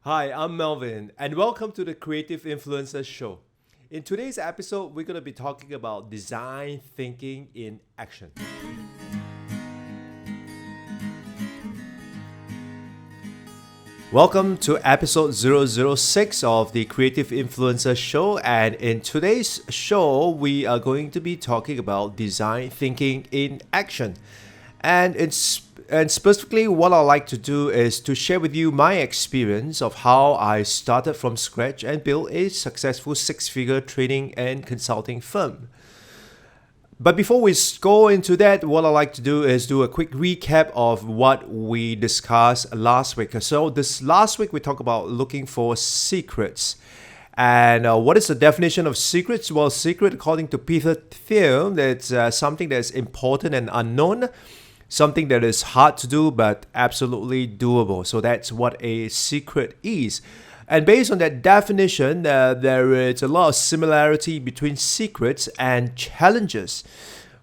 Hi, I'm Melvyn, and welcome to the Creative Influencer Show. In today's episode, we're going to be talking about design thinking in action. Welcome to episode 006 of the Creative Influencer Show, and in today's show, we are going to be talking about design thinking in action. And specifically, what I like to do is to share with you my experience of how I started from scratch and built a successful six-figure training and consulting firm. But before we go into that, what I like to do is do a quick recap of what we discussed last week. So this last week, we talked about looking for secrets. And what is the definition of secrets? Well, secret, according to Peter Thiel, that's something that's important and unknown. Something that is hard to do but absolutely doable. So that's what a secret is. And based on that definition, there is a lot of similarity between secrets and challenges.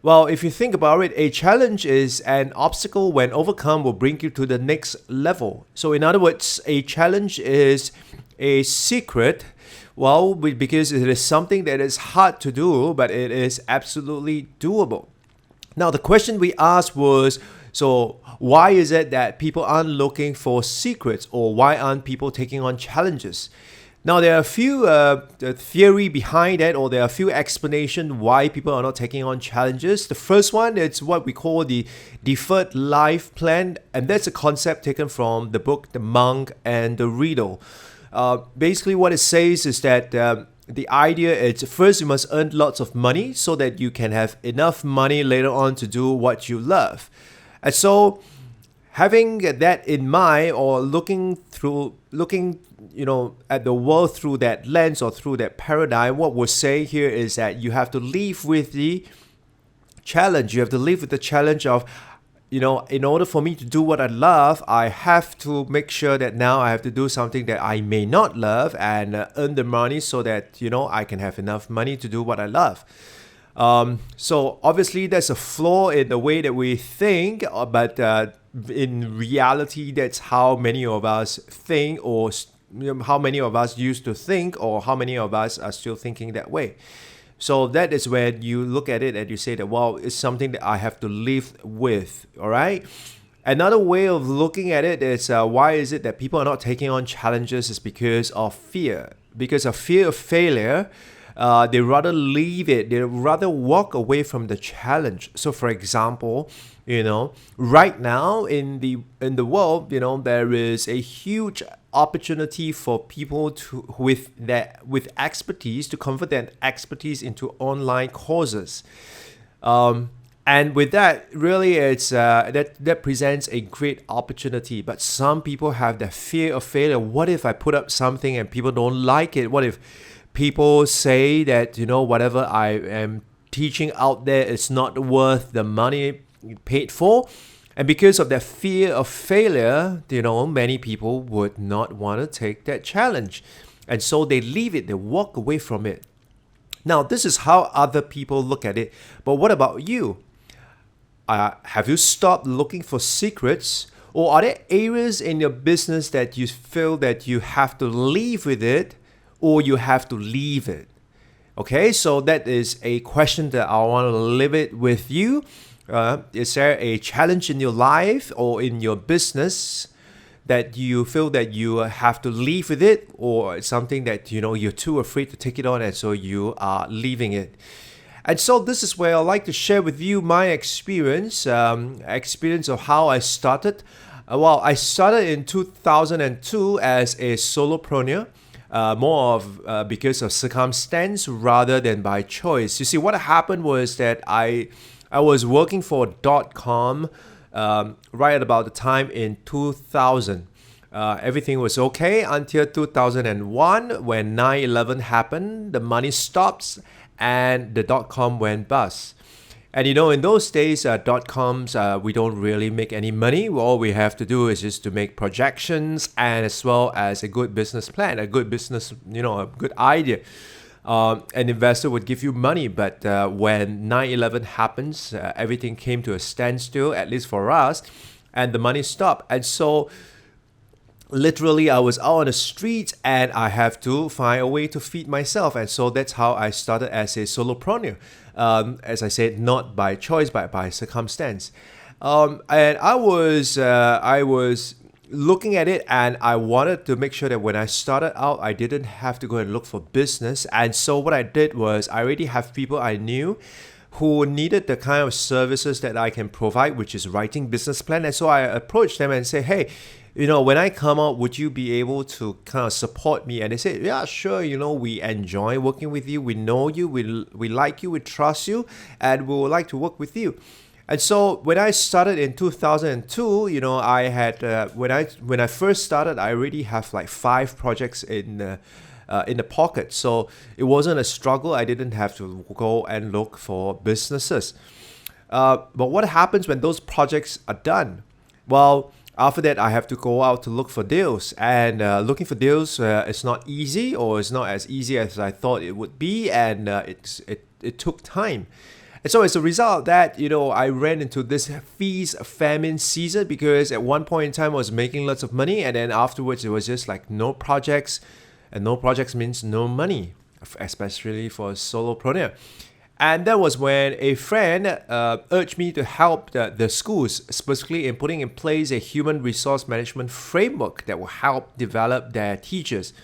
Well, if you think about it, a challenge is an obstacle when overcome will bring you to the next level. So in other words, a challenge is a secret. Well, because it is something that is hard to do, but it is absolutely doable. Now, the question we asked was, so why is it that people aren't looking for secrets, or why aren't people taking on challenges? Now, there are a few theory behind that, or there are a few explanations why people are not taking on challenges. The first one is what we call the deferred life plan, and that's a concept taken from the book The Monk and the Riddle. Basically, what it says is that the idea is first you must earn lots of money so that you can have enough money later on to do what you love. And so having that in mind, or looking at the world through that lens or through that paradigm, what we'll say here is that you have to live with the challenge. You have to live with the challenge of, in order for me to do what I love, I have to make sure that now I have to do something that I may not love and earn the money so that, I can have enough money to do what I love. So obviously there's a flaw in the way that we think, but in reality, that's how many of us think, or how many of us used to think, or how many of us are still thinking that way. So that is when you look at it and you say that, well, it's something that I have to live with, all right? Another way of looking at it is why is it that people are not taking on challenges is because of fear. Because of fear of failure, they rather leave it. They rather walk away from the challenge. So for example, right now in the world, there is a huge opportunity for people with expertise to convert that expertise into online courses. And with that, really, it's that presents a great opportunity. But some people have the fear of failure. What if I put up something and people don't like it? What if people say that, whatever I am teaching out there is not worth the money paid for? And because of that fear of failure, many people would not want to take that challenge. And so they leave it, they walk away from it. Now, this is how other people look at it. But what about you? Have you stopped looking for secrets? Or are there areas in your business that you feel that you have to live with it, or you have to leave it? Okay, so that is a question that I want to leave it with you. Is there a challenge in your life or in your business that you feel that you have to leave with it, or something that you're too afraid to take it on, and so you are leaving it? And so this is where I like to share with you my experience of how I started. I started in 2002 as a solopreneur. More of because of circumstance rather than by choice. You see, what happened was that I was working for .com right at about the time in 2000. Everything was okay until 2001 when 9/11 happened. The money stopped and the .com went bust. And in those days, .coms, we don't really make any money. All we have to do is just to make projections, and as well as a good business plan, a good business, a good idea. An investor would give you money, but when 9/11 happens, everything came to a standstill, at least for us, and the money stopped. And so literally I was out on the streets and I have to find a way to feed myself. And so that's how I started as a solopreneur. As I said, not by choice, but by circumstance. And I was looking at it, and I wanted to make sure that when I started out, I didn't have to go and look for business. And so what I did was I already have people I knew who needed the kind of services that I can provide, which is writing business plan. And so I approached them and say, hey, when I come out, would you be able to kind of support me? And they said, yeah, sure. We enjoy working with you. We know you. We like you. We trust you. And we would like to work with you. And so when I started in 2002, I had when I first started, I already have like 5 projects in the pocket. So it wasn't a struggle. I didn't have to go and look for businesses. But what happens when those projects are done? Well, after that, I have to go out to look for deals. And looking for deals is not easy, or it's not as easy as I thought it would be. And it took time. And so as a result of that, I ran into this feast famine season, because at one point in time I was making lots of money, and then afterwards it was just like no projects, and no projects means no money, especially for a solopreneur. And that was when a friend urged me to help the schools, specifically in putting in place a human resource management framework that will help develop their teachers.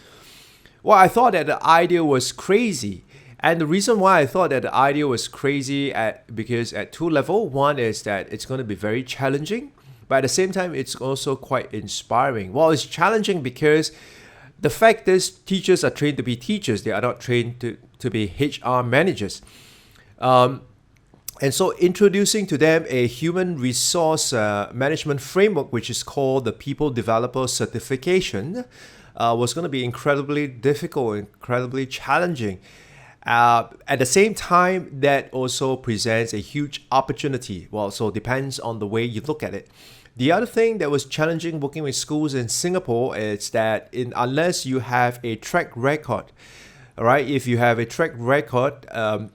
Well, I thought that the idea was crazy. And the reason why I thought that the idea was crazy because at 2 levels. One is that it's going to be very challenging, but at the same time, it's also quite inspiring. Well, it's challenging because the fact is teachers are trained to be teachers. They are not trained to be HR managers. And so introducing to them a human resource management framework, which is called the People Developer Certification, was going to be incredibly difficult, incredibly challenging. At the same time, that also presents a huge opportunity. Well, so it depends on the way you look at it. The other thing that was challenging working with schools in Singapore is that unless you have a track record, all right, if you have a track record,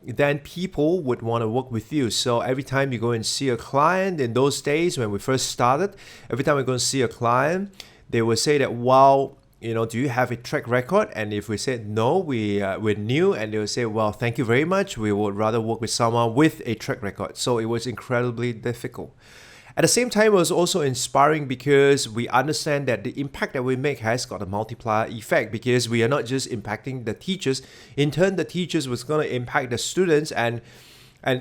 then people would want to work with you. So every time you go and see a client, in those days when we first started, every time we go and see a client, they would say that, wow, do you have a track record? And if we said no, we're new, and they would say, well, thank you very much. We would rather work with someone with a track record. So it was incredibly difficult. At the same time, it was also inspiring because we understand that the impact that we make has got a multiplier effect, because we are not just impacting the teachers. In turn, the teachers was going to impact the students, and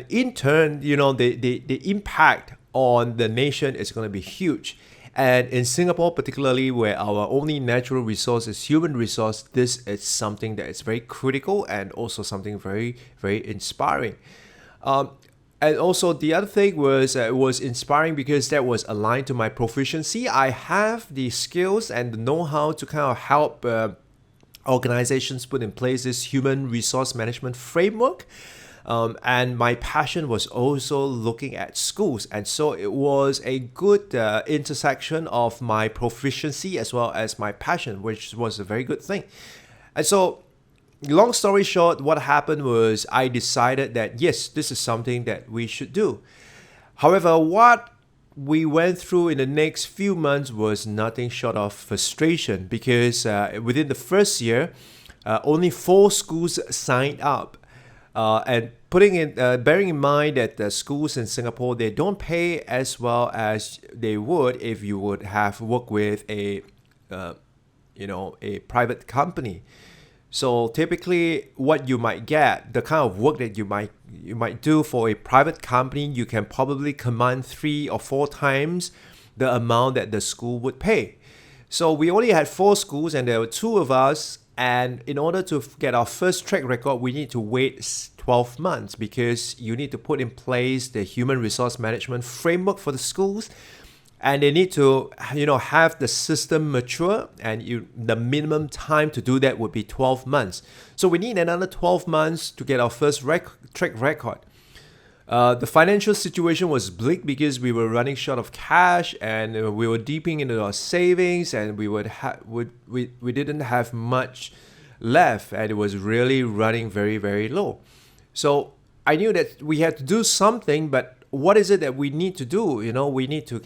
in turn, the impact on the nation is going to be huge. And in Singapore, particularly where our only natural resource is human resource, this is something that is very critical and also something very, very inspiring. And also the other thing was it was inspiring because that was aligned to my proficiency. I have the skills and the know-how to kind of help organizations put in place this human resource management framework. And my passion was also looking at schools. And so it was a good intersection of my proficiency as well as my passion, which was a very good thing. And so, long story short, what happened was I decided that, yes, this is something that we should do. However, what we went through in the next few months was nothing short of frustration, because within the first year, only 4 schools signed up. And bearing in mind that the schools in Singapore, they don't pay as well as they would if you would have worked with a private company. So typically, what you might get, the kind of work that you might do for a private company, you can probably command 3 or 4 times the amount that the school would pay. So we only had 4 schools, and there were 2 of us. And in order to get our first track record, we need to wait 12 months, because you need to put in place the human resource management framework for the schools, and they need to have the system mature, and the minimum time to do that would be 12 months. So we need another 12 months to get our first track record. The financial situation was bleak because we were running short of cash, and we were deeping into our savings, and we didn't have much left, and it was really running very, very low. So I knew that we had to do something, but what is it that we need to do? We need to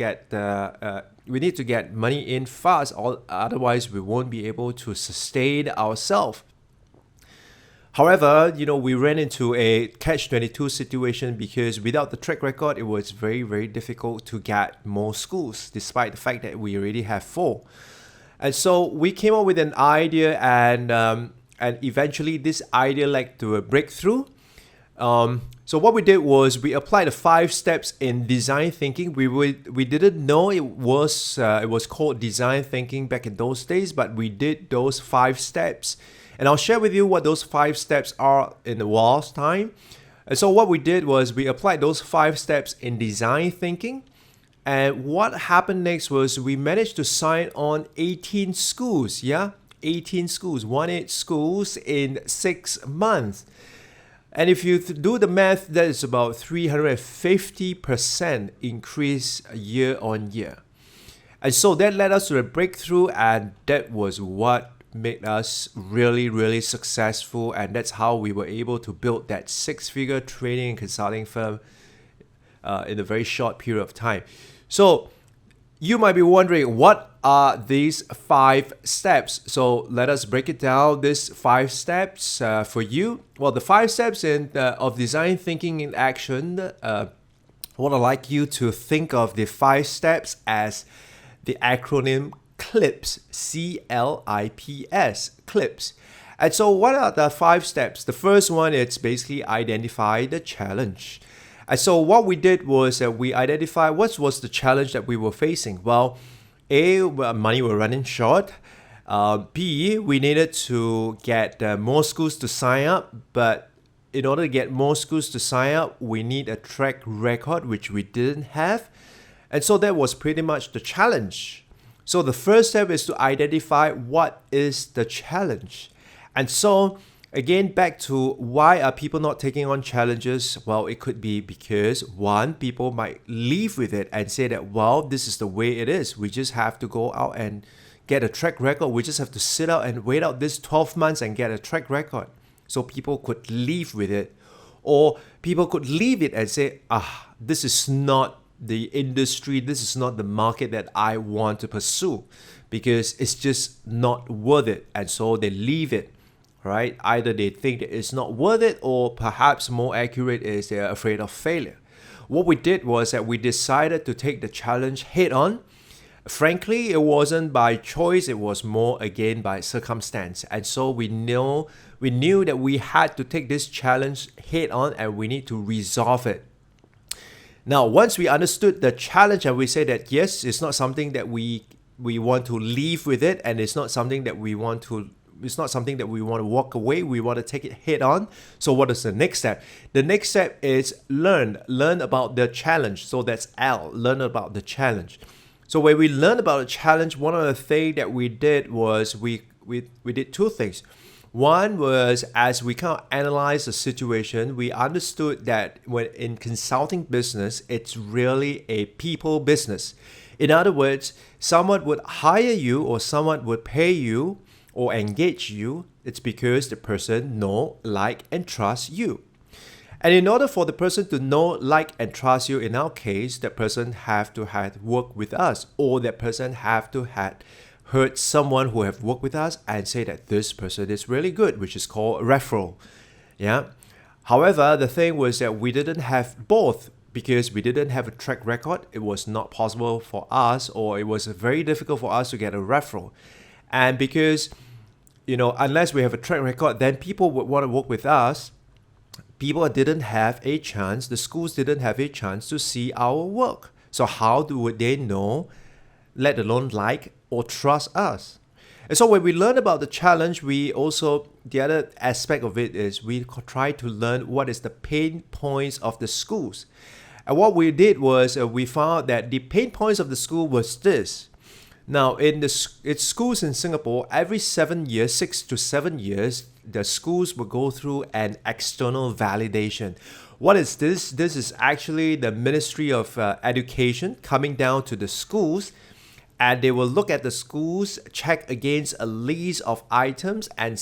get money in fast, or otherwise we won't be able to sustain ourselves. However, we ran into a catch-22 situation because without the track record, it was very, very difficult to get more schools, despite the fact that we already have 4. And so we came up with an idea, and eventually this idea led to a breakthrough. So what we did was we applied the 5 steps in design thinking. We didn't know it was called design thinking back in those days, but we did those 5 steps. And I'll share with you what those 5 steps are in a while's time. And so what we did was we applied those 5 steps in design thinking. And what happened next was we managed to sign on 18 schools. 18 schools, 18 schools in 6 months. And if you do the math, that is about 350% increase year on year. And so that led us to a breakthrough, and that was what made us really, really successful. And that's how we were able to build that 6-figure training and consulting firm in a very short period of time. So you might be wondering, what are these 5 steps? So let us break it down, these 5 steps for you. Well, the 5 steps of design thinking in action, what I'd like you to think of the 5 steps as the acronym CLIPS, CLIPS, CLIPS. And so what are the 5 steps? The first one is basically identify the challenge. And so what we did was that we identified what was the challenge that we were facing. Well, A, money were running short. B, we needed to get more schools to sign up. But in order to get more schools to sign up, we need a track record, which we didn't have. And so that was pretty much the challenge. So the first step is to identify what is the challenge. And so again, back to why are people not taking on challenges? Well, it could be because, one, people might leave with it and say that, well, this is the way it is. We just have to go out and get a track record. We just have to sit out and wait out this 12 months and get a track record. So people could leave with it. Or people could leave it and say, this is not the industry, this is not the market that I want to pursue because it's just not worth it. And so they leave it. Right? Either they think that it's not worth it, or perhaps more accurate is they're afraid of failure. What we did was that we decided to take the challenge head on. Frankly, it wasn't by choice, it was more again by circumstance. And so we knew that we had to take this challenge head on and we need to resolve it. Now, once we understood the challenge and we say that yes, it's not something that we want to leave with it, and it's not something that we want to walk away. We want to take it head on. So what is the next step? The next step is learn about the challenge. So that's L, learn about the challenge. So when we learn about the challenge, one of the things that we did was we did 2 things. One was, as we kind of analyzed the situation, we understood that when in consulting business, it's really a people business. In other words, someone would hire you or someone would pay you or engage you, it's because the person know, like, and trust you. And in order for the person to know, like, and trust you, in our case, that person have to have worked with us, or that person have to have heard someone who have worked with us and say that this person is really good, which is called a referral. However, the thing was that we didn't have both because we didn't have a track record. It was not possible for us, or it was very difficult for us to get a referral. And because, unless we have a track record, then people would want to work with us. People didn't have a chance, the schools didn't have a chance to see our work. So how would they know, let alone like or trust us? And so when we learn about the challenge, we also, the other aspect of it is we try to learn what is the pain points of the schools. And what we did was we found that the pain points of the school was this. Now, it's schools in Singapore, every 6 to 7 years, the schools will go through an external validation. What is this? This is actually the Ministry of Education coming down to the schools, and they will look at the schools, check against a list of items and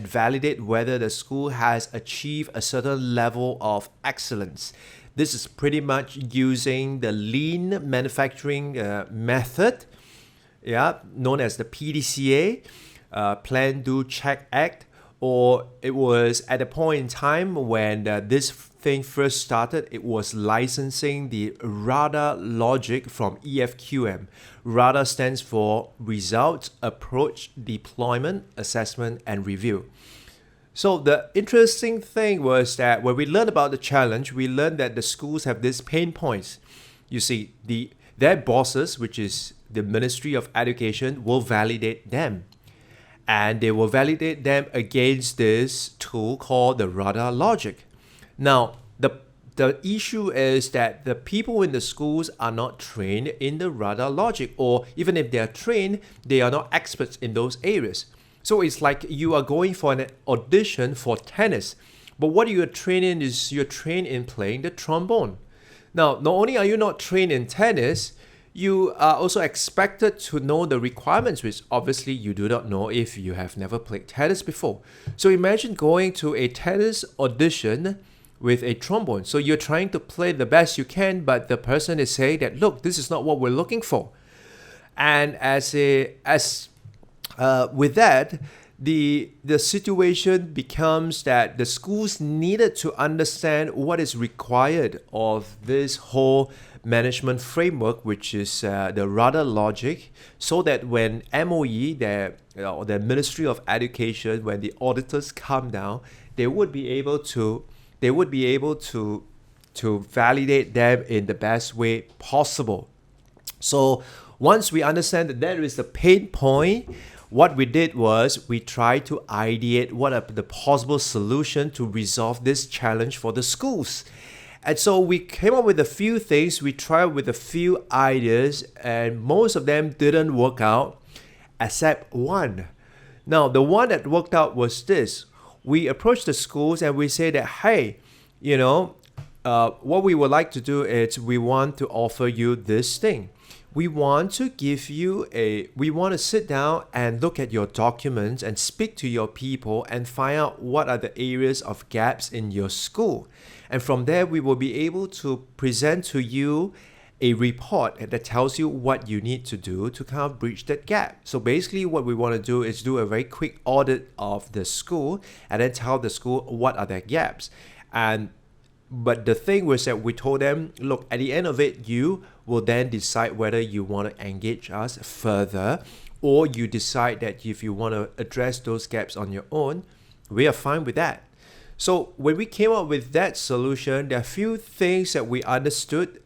validate whether the school has achieved a certain level of excellence. This is pretty much using the lean manufacturing method, known as the PDCA, Plan, Do, Check, Act, or it was at a point in time when this thing first started, it was licensing the RADA logic from EFQM. RADA stands for Results, Approach, Deployment, Assessment, and Review. So the interesting thing was that when we learned about the challenge, we learned that the schools have these pain points. You see, their bosses, which is the Ministry of Education, will validate them. And they will validate them against this tool called the RADA logic. Now, the issue is that the people in the schools are not trained in the RADA logic, or even if they are trained, they are not experts in those areas. So it's like you are going for an audition for tennis, but what you are trained in is you're trained in playing the trombone. Now, not only are you not trained in tennis, you are also expected to know the requirements, which obviously you do not know if you have never played tennis before. So imagine going to a tennis audition with a trombone. So you're trying to play the best you can, but the person is saying that, look, this is not what we're looking for. And with that, the situation becomes that the schools needed to understand what is required of this whole management framework, which is the RADA logic, so that when MOE, the Ministry of Education, when the auditors come down, they would be able to validate them in the best way possible. So once we understand that there is a pain point, what we did was we tried to ideate what are the possible solutions to resolve this challenge for the schools. And so we came up with a few things, we tried with a few ideas, and most of them didn't work out except one. Now, the one that worked out was this. We approached the schools and we said that, hey, what we would like to do is we want to offer you this thing. We want to sit down and look at your documents and speak to your people and find out what are the areas of gaps in your school. And from there, we will be able to present to you a report that tells you what you need to do to kind of bridge that gap. So basically what we want to do is do a very quick audit of the school and then tell the school what are their gaps. But the thing was that we told them, look, at the end of it, you will then decide whether you want to engage us further, or you decide that if you want to address those gaps on your own, we are fine with that. So when we came up with that solution, there are a few things that we understood.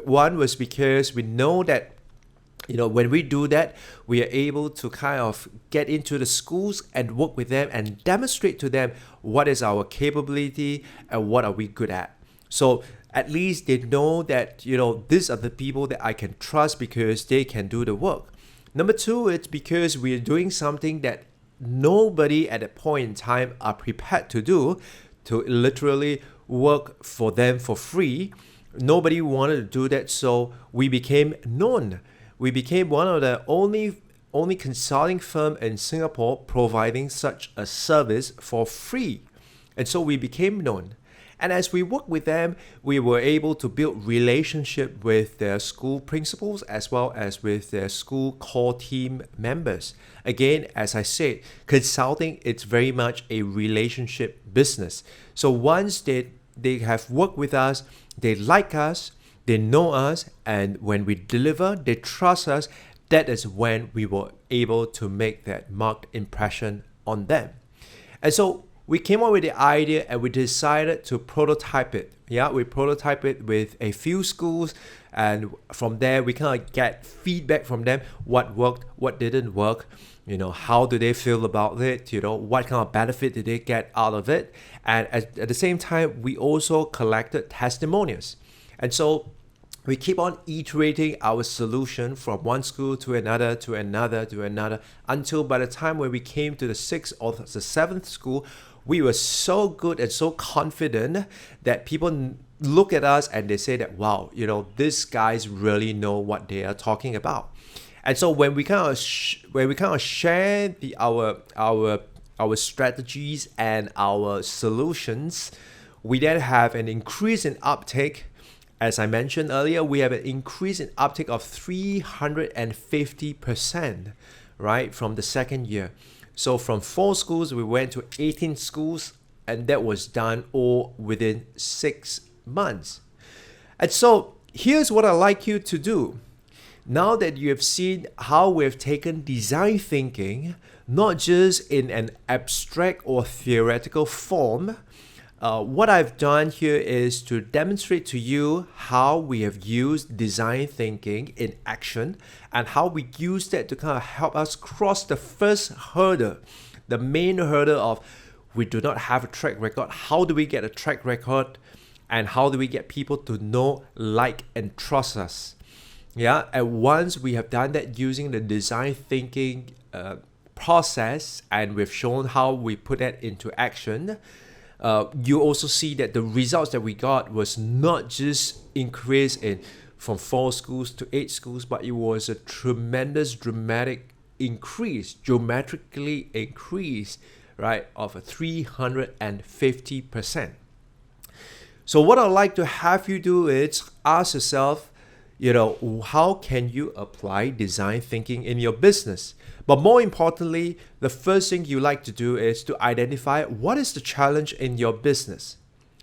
One was because we know that when we do that, we are able to kind of get into the schools and work with them and demonstrate to them what is our capability and what are we good at. So at least they know that, these are the people that I can trust because they can do the work. Number two, it's because we're doing something that nobody at that point in time are prepared to do, to literally work for them for free. Nobody wanted to do that, so we became known. We became one of the only consulting firm in Singapore providing such a service for free. And so we became known. And as we worked with them, we were able to build relationship with their school principals as well as with their school core team members. Again, as I said, consulting, it's very much a relationship business. So once they have worked with us, they like us, they know us, and when we deliver, they trust us. That is when we were able to make that marked impression on them. And so we came up with the idea and we decided to prototype it. We prototype it with a few schools, and from there we kind of get feedback from them, what worked, what didn't work, how do they feel about it, what kind of benefit did they get out of it. And at the same time, we also collected testimonials. And so we keep on iterating our solution from one school to another, to another, to another, until by the time when we came to the 6th or the 7th school, we were so good and so confident that people look at us and they say that, wow, these guys really know what they are talking about. And so when we kind of share our strategies and our solutions We then have an increase in uptake. As I mentioned earlier, we have an increase in uptake of 350%, right, from the second year. So from 4 schools, we went to 18 schools, and that was done all within 6 months. And so here's what I'd like you to do. Now that you have seen how we've taken design thinking, not just in an abstract or theoretical form, what I've done here is to demonstrate to you how we have used design thinking in action and how we use that to kind of help us cross the first hurdle, the main hurdle of we do not have a track record. How do we get a track record? And how do we get people to know, like, and trust us? Yeah, and once we have done that using the design thinking process, and we've shown how we put that into action, you also see that the results that we got was not just increase in from 4 schools to 8 schools, but it was a tremendous, dramatic increase, geometrically increase, right, of a 350%. So what I'd like to have you do is ask yourself, how can you apply design thinking in your business? But more importantly, the first thing you like to do is to identify what is the challenge in your business.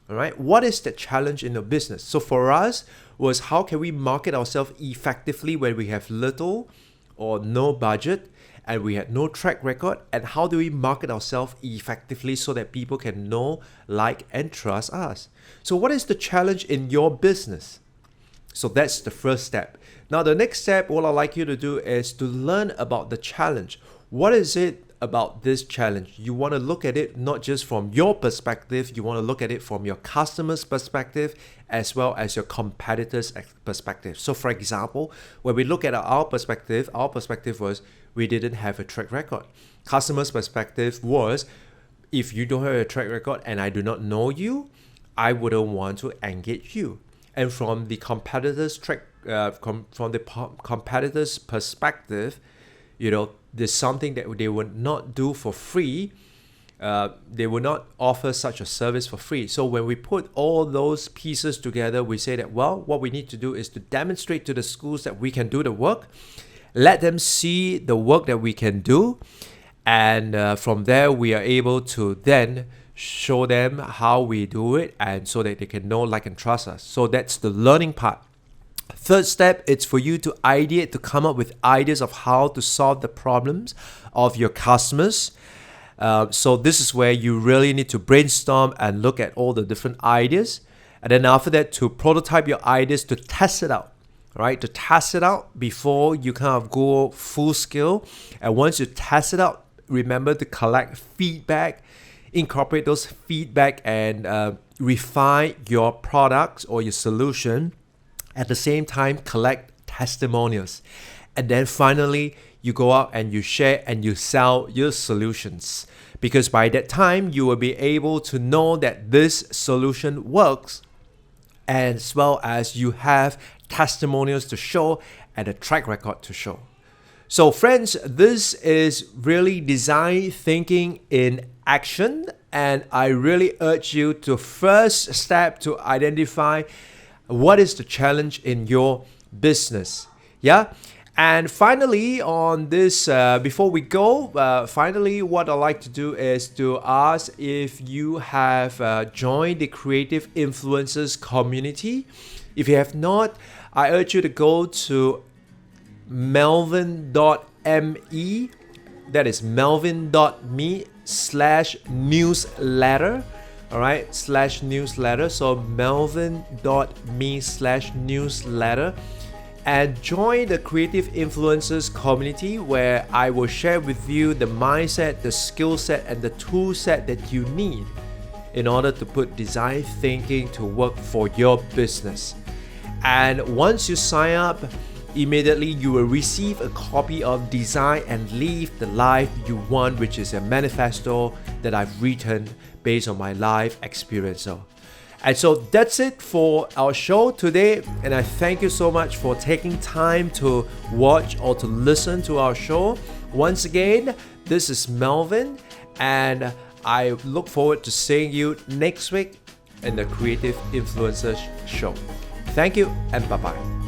All right, what is the challenge in your business? So for us was how can we market ourselves effectively when we have little or no budget and we had no track record, and how do we market ourselves effectively so that people can know, like, and trust us? So what is the challenge in your business? So that's the first step. Now the next step, what I'd like you to do is to learn about the challenge. What is it about this challenge? You want to look at it not just from your perspective, you want to look at it from your customer's perspective as well as your competitor's perspective. So for example, when we look at our perspective was we didn't have a track record. Customer's perspective was, if you don't have a track record and I do not know you, I wouldn't want to engage you. And from the competitor's competitor's perspective, there's something that they would not do for free. They will not offer such a service for free. So when we put all those pieces together, we say that, well, what we need to do is to demonstrate to the schools that we can do the work, let them see the work that we can do, and from there we are able to then show them how we do it, and so that they can know, like, and trust us. So that's the learning part. Third step, it's for you to ideate, to come up with ideas of how to solve the problems of your customers. So this is where you really need to brainstorm and look at all the different ideas. And then after that, to prototype your ideas, to test it out, right? To test it out before you kind of go full scale. And once you test it out, remember to collect feedback, incorporate those feedback, and refine your products or your solution. At the same time, collect testimonials. And then finally, you go out and you share and you sell your solutions. Because by that time, you will be able to know that this solution works, as well as you have testimonials to show and a track record to show. So friends, this is really design thinking in action. And I really urge you to first step to identify what is the challenge in your business. Yeah. And finally, on this, before we go, finally, what I'd like to do is to ask if you have joined the Creative Influencers community. If you have not, I urge you to go to melvyn.me. That is melvyn.me/newsletter. All right, /newsletter. So melvyn.me/newsletter. And join the Creative Influencers community, where I will share with you the mindset, the skill set, and the tool set that you need in order to put design thinking to work for your business. And once you sign up, immediately you will receive a copy of Design and Live the Life You Want, which is a manifesto that I've written based on my life experience. And so that's it for our show today, and I thank you so much for taking time to watch or to listen to our show. Once again, this is Melvyn, and I look forward to seeing you next week. in the Creative Influencers Show. Thank you and bye-bye.